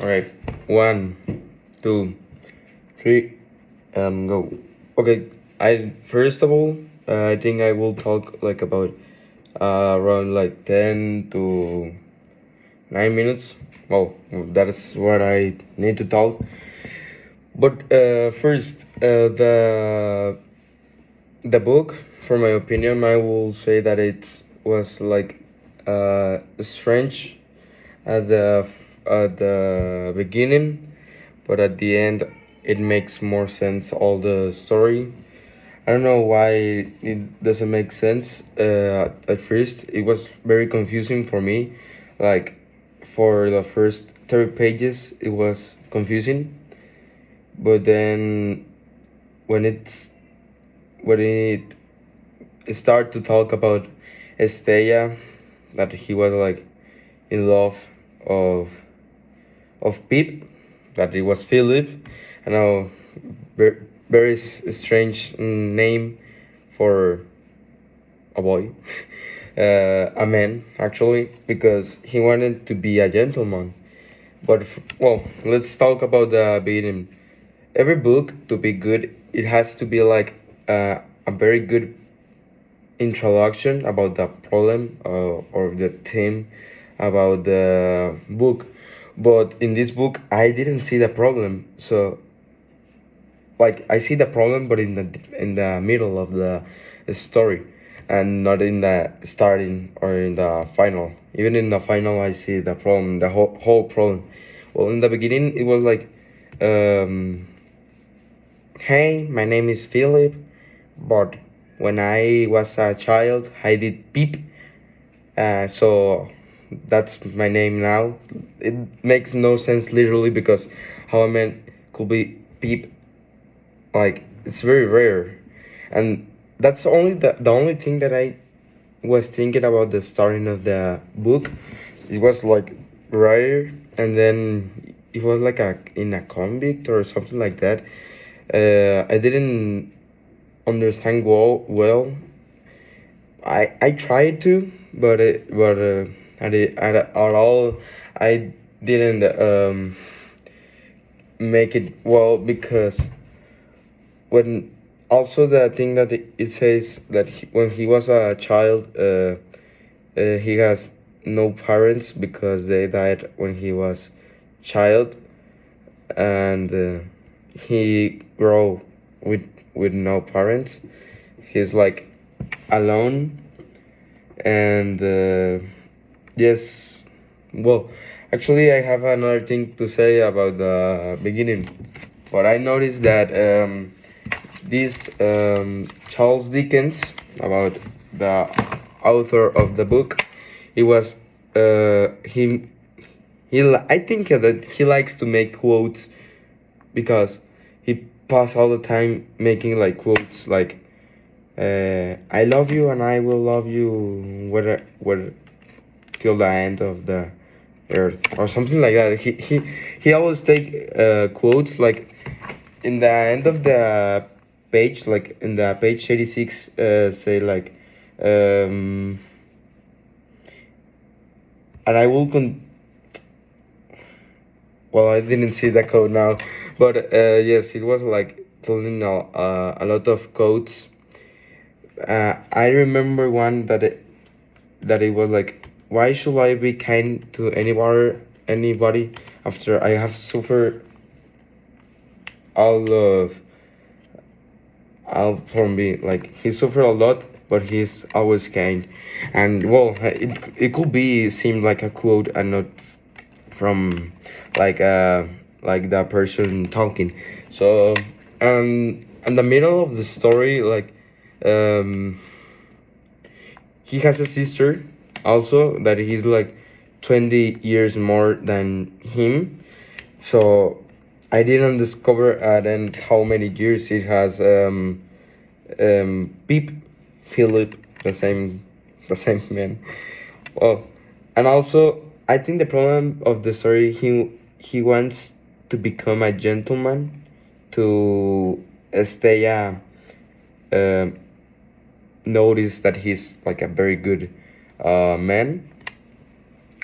All right, one, two, three, and go. Okay, I first of all, I think I will talk like about around like 10 to 9 minutes. Well, that's what I need to talk. But first, the book, for my opinion, I will say that it was like strange at the beginning, but at the end it makes more sense. All the story. I don't know why it doesn't make sense. At first, it was very confusing for me. Like for the first 30 pages, it was confusing, but then when it's when it started to talk about Estella, that he was like in love of Pip, that it was Philip. I know, very strange name for a boy, a man actually, because he wanted to be a gentleman. But well, let's talk about the beginning. Every book to be good, it has to be like a very good introduction about the problem or the theme about the book. But in this book, I didn't see the problem. So, like, I see the problem, but in the middle of the story, and not in the starting or in the final. Even in the final, I see the problem, the whole problem. Well, in the beginning, it was like, um, hey, my name is Philip, but when I was a child, I did peep. So that's my name now. It makes no sense literally because how a man could be peep, like it's very rare, and that's only the only thing that I was thinking about the starting of the book. It was like rare, and then it was like a in a convict or something like that. I didn't understand well. I tried to, but at all I didn't make it well because when also the thing that it says that when he was a child, he has no parents because they died when he was child, and he grow with with no parents. He's like alone, and yes, well, actually I have another thing to say about the beginning. But I noticed that this Charles Dickens, about the author of the book, he was I think that he likes to make quotes because he pass all the time making like quotes like I love you and I will love you whether till the end of the earth or something like that. He always take quotes like in the end of the page, like in the page 86, say like um and I will well, I didn't see the code now, but yes, it was like telling a lot of codes. I remember one that it was like, why should I be kind to anybody after I have suffered all of all from me? Like he suffered a lot, but he's always kind. And well, it could be seem like a quote and not from like like the person talking. So in the middle of the story, like um he has a sister also that he's like 20 years more than him. So I didn't discover at end how many years it has Pip, Philip, the same man. Well, and also I think the problem of the story, he wants to become a gentleman to stay um notice that he's like a very good man,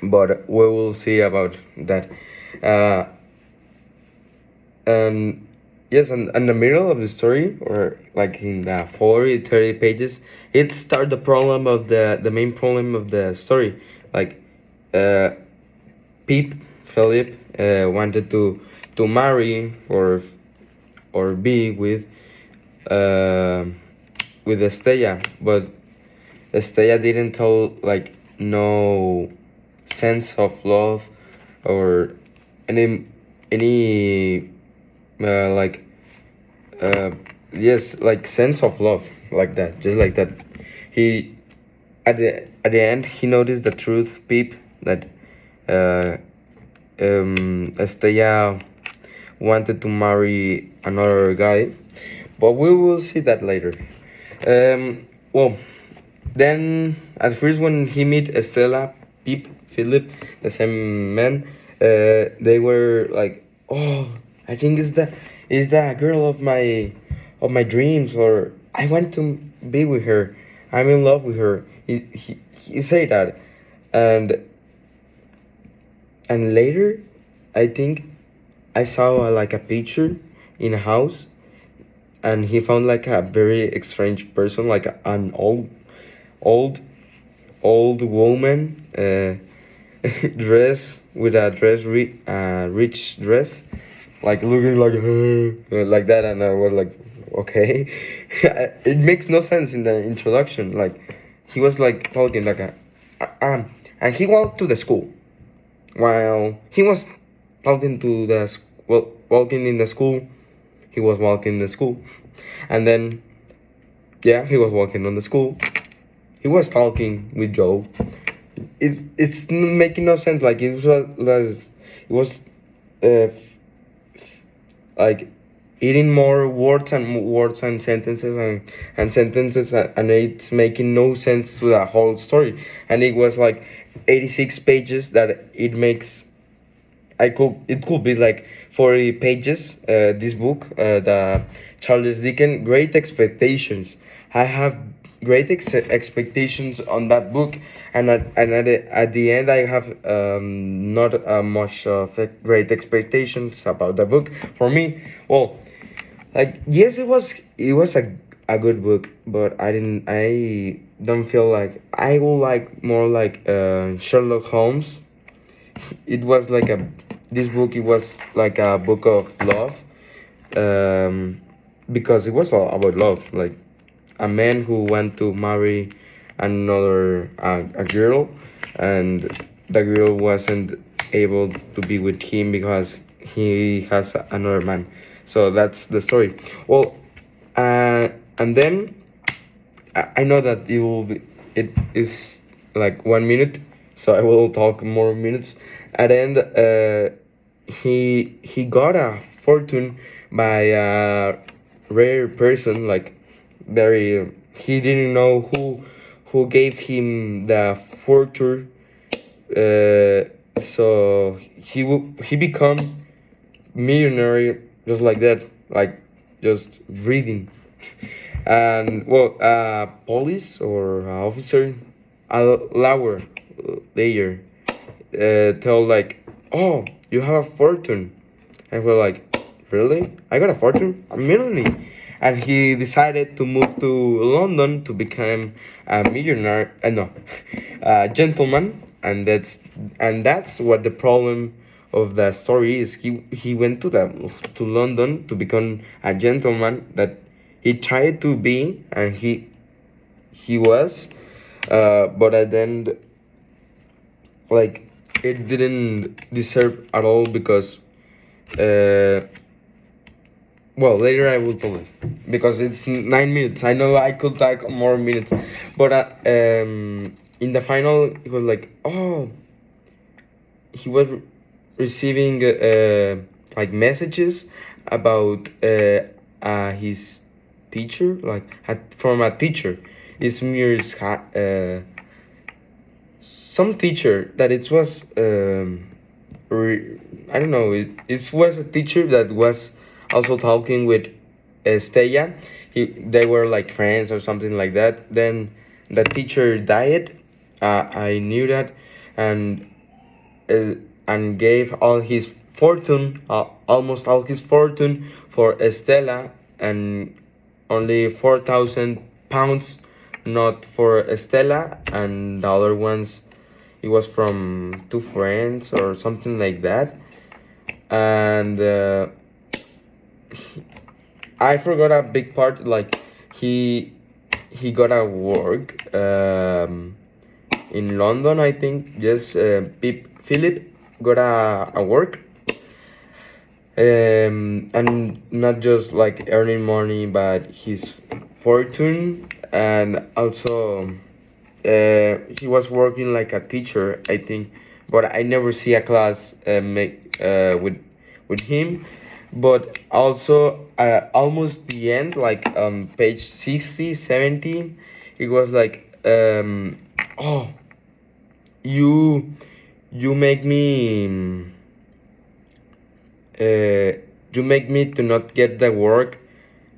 but we will see about that. Uh, and yes, and in the middle of the story, or like in the 40, 30 pages, it starts the problem of the main problem of the story. Like, uh, Pip, Philip, wanted to marry or be uh, with Estella, but Estella didn't tell like no sense of love or any any like uh yes, like sense of love, like that, just like that. He at the end he noticed the truth, Pip, that uh Estella wanted to marry another guy, but we will see that later. Well, then at first when he meet Estella, Pip, Philip, the same man, they were like, "Oh, I think is the girl of my dreams, or I want to be with her. I'm in love with her." He said that, and later, I think I saw like a picture in a house, and he found like a very strange person, like an old old woman, dress with a rich dress, like looking like like that, and I was like, okay, it makes no sense in the introduction. Like, he was like talking like and he walked to the school while he was talking to walking in the school. He was walking in the school, and then yeah, he was walking on the school. He was talking with Joe. It's making no sense. Like, it was uh, like eating more words and sentences and sentences, and it's making no sense to the whole story. And it was like 86 pages that it makes. It could be like 40 pages. This book, the Charles Dickens, Great Expectations. I have great expectations on that book, at the end I have not much of great expectations about the book. For me, well, like, yes, it was a good book, but I don't feel like I would like more like Sherlock Holmes. It was like a this book, it was like a book of love, um because it was all about love, like a man who want to marry another a girl, and the girl wasn't able to be with him because he has another man. So that's the story. Well, and then I know that it is like 1 minute, so I will talk more minutes. At the end, he got a fortune by a rare person, like very. He didn't know who gave him the fortune. So he become millionaire just like that, like just reading. And well, police or officer, a lower layer, tell like, "Oh, you have a fortune," and we're like, "Really? I got a fortune? A million?" And he decided to move to London to become a millionaire. No, a gentleman, and that's what the problem of the story is. He went to London to become a gentleman that he tried to be, and he was, but at the end, like, it didn't deserve at all because uh well, later I will tell it because it's 9 minutes. I know I could take more minutes, but in the final it was like, oh, he was receiving like messages about his teacher, like from a teacher. It's Mir's some teacher that it was I don't know, it was a teacher that was also talking with Estella. They were like friends or something like that. Then the teacher died. I knew that, and uh, and gave all his fortune, almost all his fortune for Estella, and only 4,000 pounds not for Estella, and the other ones it was from two friends or something like that. And I forgot a big part. Like he he got a work in London, I think. Yes, Philip got a work, and not just like earning money, but his fortune, and also he was working like a teacher, I think. But I never see a class make with him. But also almost the end, like page 60, 70, it was like oh, you you make me uh, you make me to not get the work.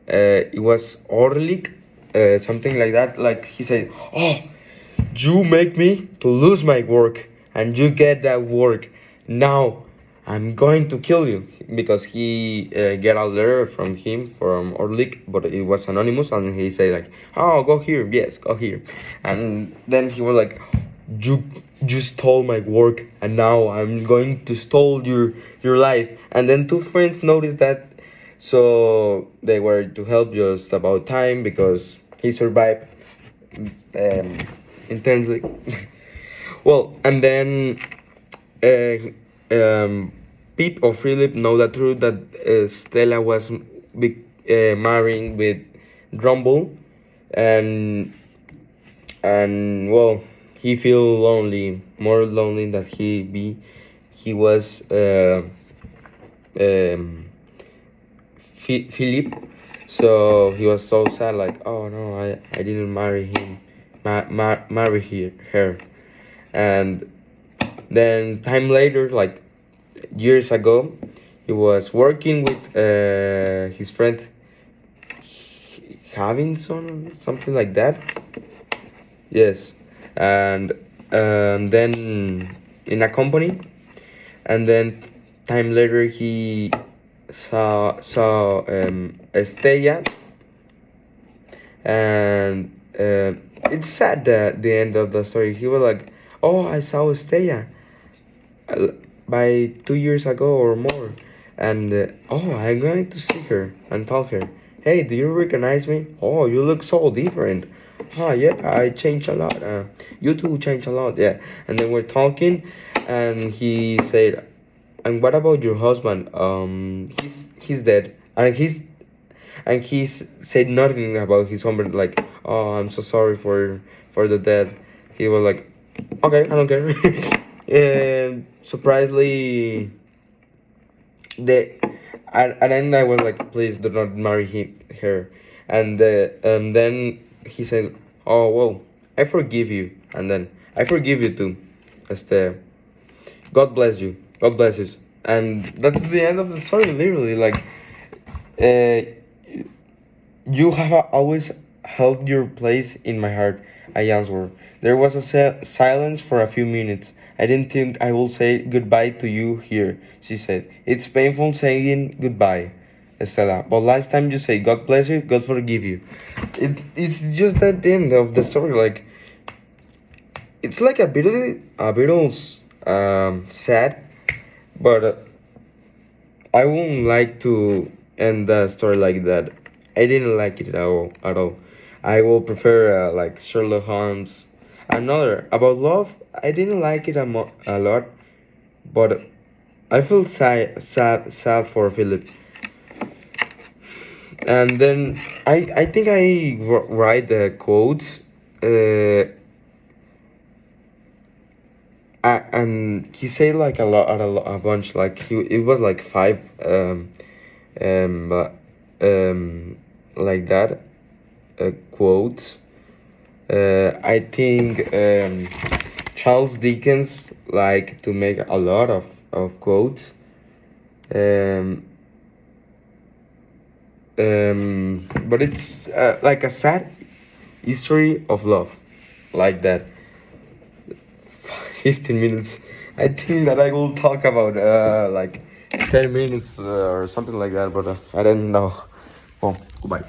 It was Orlik, something like that. Like he said, "Oh, you make me to lose my work, and you get that work. Now I'm going to kill you," because he get a letter from him from Orlik, but it was anonymous, and he said like, "Oh, go here, yes, go here," and then he was like, "You you stole my work, and now I'm going to stole your life." And then two friends noticed that, so they were to help just about time because he survived um, intensely. Well, and then Pip or Philip know the truth that Stella was marrying with Rumble, and well, he feel lonely, more lonely than he was um, Philip. So he was so sad, like, oh no, I didn't marry him, marry her. And then time later, like years ago, he was working with his friend Havinson, something like that. Yes, and then in a company, and then time later he saw Estella, and it's sad that the end of the story. He was like, "Oh, I saw Estella uh, by 2 years ago or more, and oh, I'm going to see her and tell her, hey, do you recognize me? Oh, you look so different. Ah, yeah, I changed a lot. You too changed a lot, yeah." And then we're talking, and he said, "And what about your husband? He's dead, and he's said nothing about his husband. Like, oh, I'm so sorry for the death." He was like, "Okay, I don't care." And surprisingly, the and then I was like, "Please do not marry her." And then he said, "Oh well, I forgive you," and then I forgive you too, Este. God bless you. God bless you. And that's the end of the story. Literally, like, uh, you have always held your place in my heart. I answered. There was a silence for a few minutes. I didn't think I would say goodbye to you here, she said. It's painful saying goodbye, Estella. But last time you say God bless you, God forgive you. It's just at the end of the story. Like, it's like a bit sad, but I wouldn't like to end the story like that. I didn't like it at all. At all. I will prefer like Sherlock Holmes. Another about love. I didn't like it a lot, but I feel sad for Philip. And then I think I write the quotes. And he said like a bunch. Like it was like five. But like that quotes. I think Charles Dickens like to make a lot of quotes. Um, but it's like a sad history of love, like that. 15 minutes. I think that I will talk about like 10 minutes or something like that, but I didn't know. Well, goodbye.